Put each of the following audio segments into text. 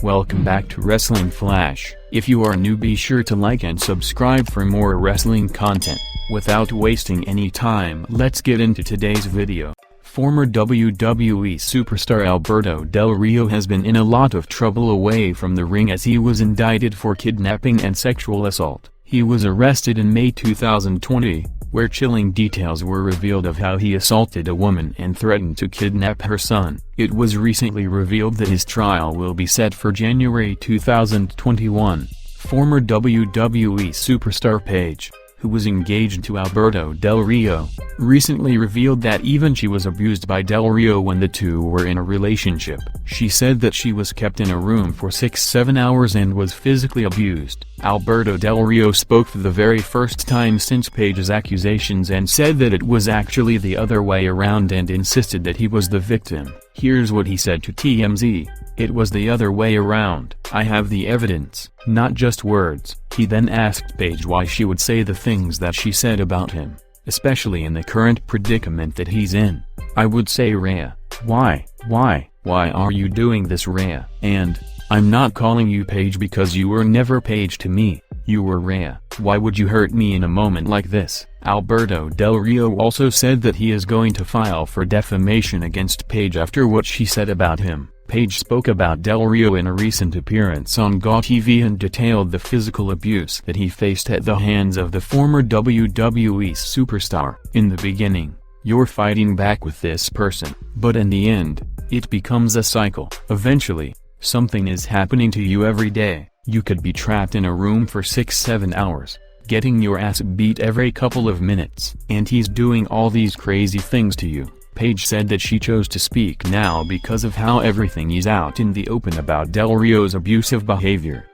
Welcome back to Wrestling Flash. If you are new, be sure to like and subscribe for more wrestling content. Without wasting any time, let's get into today's video. Former WWE superstar Alberto Del Rio has been in a lot of trouble away from the ring as he was indicted for kidnapping and sexual assault. He was arrested in May 2020, where chilling details were revealed of how he assaulted a woman and threatened to kidnap her son. It was recently revealed that his trial will be set for January 2021. Former WWE superstar Paige, who was engaged to Alberto Del Rio, recently revealed that even she was abused by Del Rio when the two were in a relationship. She said that she was kept in a room for 6-7 hours and was physically abused. Alberto Del Rio spoke for the very first time since Paige's accusations and said that it was actually the other way around and insisted that he was the victim. Here's what he said to TMZ. "It was the other way around. I have the evidence, not just words." He then asked Paige why she would say the things that she said about him, especially in the current predicament that he's in. "I would say, Rhea, why are you doing this, Rhea? And, I'm not calling you Paige because you were never Paige to me. You were Rhea. Why would you hurt me in a moment like this?" Alberto Del Rio also said that he is going to file for defamation against Paige after what she said about him. Paige spoke about Del Rio in a recent appearance on GAW TV and detailed the physical abuse that he faced at the hands of the former WWE superstar. "In the beginning, you're fighting back with this person, but in the end, it becomes a cycle. Eventually, something is happening to you every day. You could be trapped in a room for 6-7 hours, getting your ass beat every couple of minutes. And he's doing all these crazy things to you." Paige said that she chose to speak now because of how everything is out in the open about Del Rio's abusive behavior.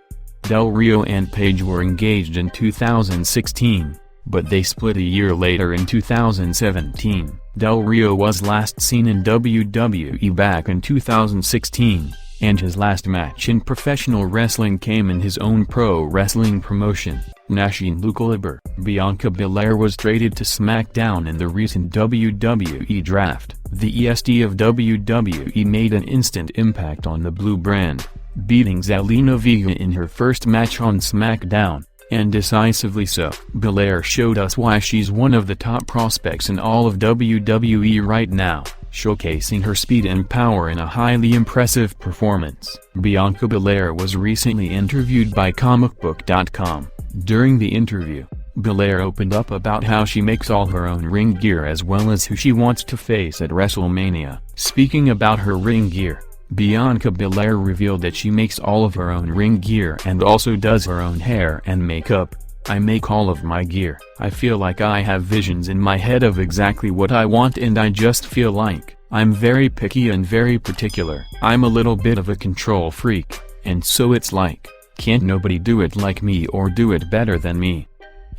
Del Rio and Paige were engaged in 2016, but they split a year later in 2017. Del Rio was last seen in WWE back in 2016, and his last match in professional wrestling came in his own pro wrestling promotion, National Caliber. Bianca Belair was traded to SmackDown in the recent WWE draft. The EST of WWE made an instant impact on the blue brand, beating Zelina Vega in her first match on SmackDown, and decisively so. Belair showed us why she's one of the top prospects in all of WWE right now, showcasing her speed and power in a highly impressive performance. Bianca Belair was recently interviewed by comicbook.com. During the interview, Belair opened up about how she makes all her own ring gear as well as who she wants to face at WrestleMania. Speaking about her ring gear, Bianca Belair revealed that she makes all of her own ring gear and also does her own hair and makeup. "I make all of my gear. I feel like I have visions in my head of exactly what I want, and I just feel like I'm very picky and very particular. I'm a little bit of a control freak, and so it's like, can't nobody do it like me or do it better than me.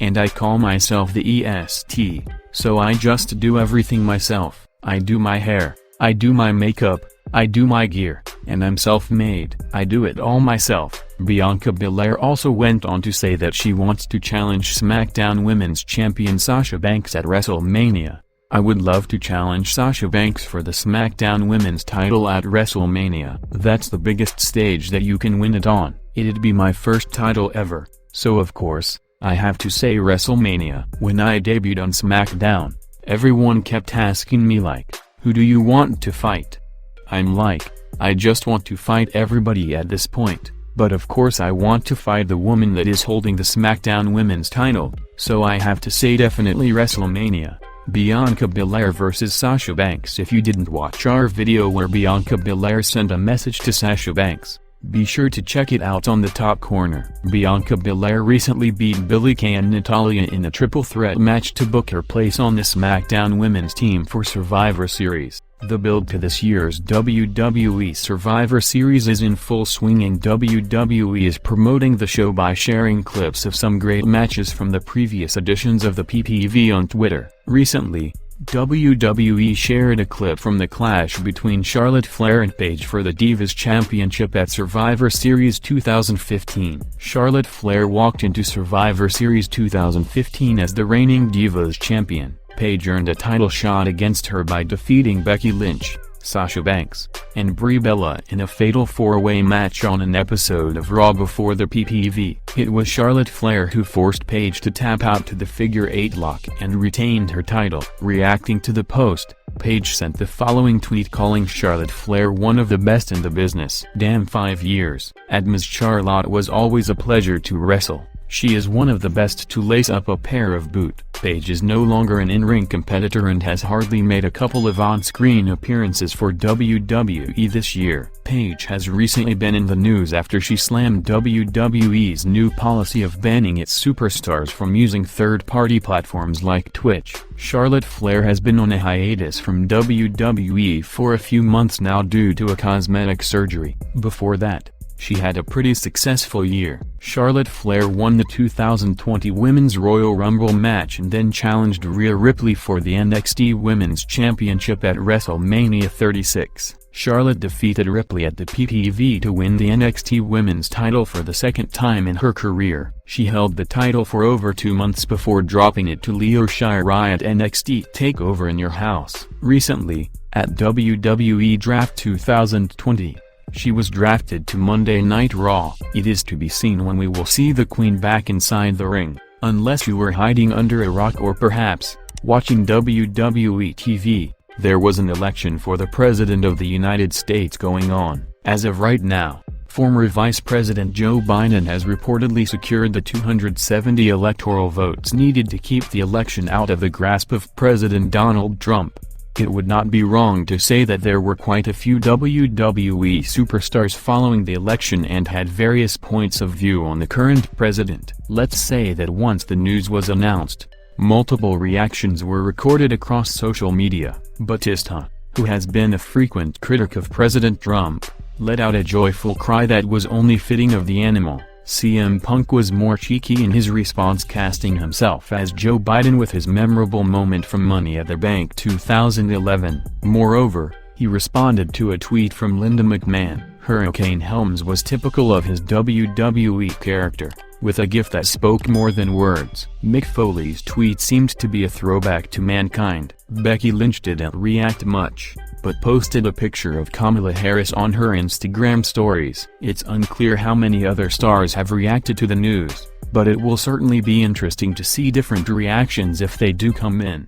And I call myself the EST, so I just do everything myself. I do my hair, I do my makeup, I do my gear, and I'm self-made. I do it all myself." Bianca Belair also went on to say that she wants to challenge SmackDown Women's Champion Sasha Banks at WrestleMania. "I would love to challenge Sasha Banks for the SmackDown Women's title at WrestleMania. That's the biggest stage that you can win it on. It'd be my first title ever, so of course, I have to say WrestleMania." When I debuted on SmackDown, everyone kept asking me like, "Who do you want to fight?" I'm like, I just want to fight everybody at this point, but of course I want to fight the woman that is holding the SmackDown Women's title, so I have to say definitely WrestleMania. Bianca Belair vs Sasha Banks. If you didn't watch our video where Bianca Belair sent a message to Sasha Banks, be sure to check it out on the top corner. Bianca Belair recently beat Billie Kay and Natalya in a triple threat match to book her place on the SmackDown Women's team for Survivor Series. The build to this year's WWE Survivor Series is in full swing, and WWE is promoting the show by sharing clips of some great matches from the previous editions of the PPV on Twitter. Recently, WWE shared a clip from the clash between Charlotte Flair and Paige for the Divas Championship at Survivor Series 2015. Charlotte Flair walked into Survivor Series 2015 as the reigning Divas Champion. Paige earned a title shot against her by defeating Becky Lynch, Sasha Banks, and Brie Bella in a fatal four-way match on an episode of Raw before the PPV. It was Charlotte Flair who forced Paige to tap out to the figure-8 lock and retained her title. Reacting to the post, Paige sent the following tweet calling Charlotte Flair one of the best in the business. Damn, 5 years. Ms. Charlotte was always a pleasure to wrestle. She is one of the best to lace up a pair of boot. Paige is no longer an in-ring competitor and has hardly made a couple of on-screen appearances for WWE this year. Paige has recently been in the news after she slammed WWE's new policy of banning its superstars from using third-party platforms like Twitch. Charlotte Flair has been on a hiatus from WWE for a few months now due to a cosmetic surgery. Before that, she had a pretty successful year. Charlotte Flair won the 2020 Women's Royal Rumble match and then challenged Rhea Ripley for the NXT Women's Championship at WrestleMania 36. Charlotte defeated Ripley at the PPV to win the NXT Women's title for the second time in her career. She held the title for over 2 months before dropping it to Io Shirai at NXT TakeOver in Your House. Recently, at WWE Draft 2020, she was drafted to Monday Night Raw. It is to be seen when we will see the Queen back inside the ring, unless you were hiding under a rock or perhaps watching WWE TV. There was an election for the President of the United States going on. As of right now, former Vice President Joe Biden has reportedly secured the 270 electoral votes needed to keep the election out of the grasp of President Donald Trump. It would not be wrong to say that there were quite a few WWE superstars following the election and had various points of view on the current president. Let's say that once the news was announced, multiple reactions were recorded across social media. Batista, who has been a frequent critic of President Trump, let out a joyful cry that was only fitting of the animal. CM Punk was more cheeky in his response, casting himself as Joe Biden with his memorable moment from Money at the Bank 2011. Moreover, he responded to a tweet from Linda McMahon. Hurricane Helms was typical of his WWE character, with a gif that spoke more than words. Mick Foley's tweet seemed to be a throwback to Mankind. Becky Lynch didn't react much, but posted a picture of Kamala Harris on her Instagram stories. It's unclear how many other stars have reacted to the news, but it will certainly be interesting to see different reactions if they do come in.